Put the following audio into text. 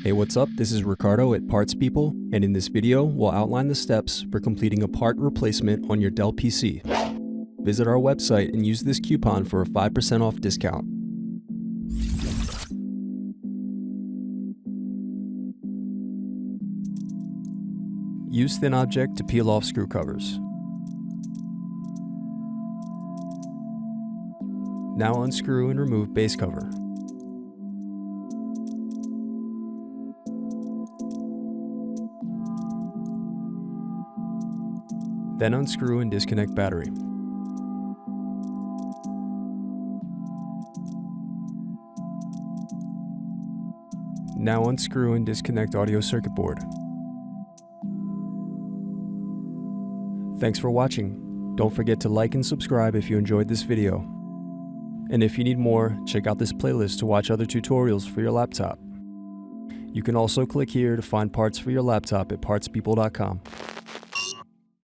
Hey, what's up? This is Ricardo at Parts People, and in this video, we'll outline the steps for completing a part replacement on your Dell PC. Visit our website and use this coupon for a 5% off discount. Use thin object to peel off screw covers. Now unscrew and remove base cover. Then unscrew and disconnect battery. Now unscrew and disconnect audio circuit board. Thanks for watching. Don't forget to like and subscribe if you enjoyed this video. And if you need more, check out this playlist to watch other tutorials for your laptop. You can also click here to find parts for your laptop at partspeople.com.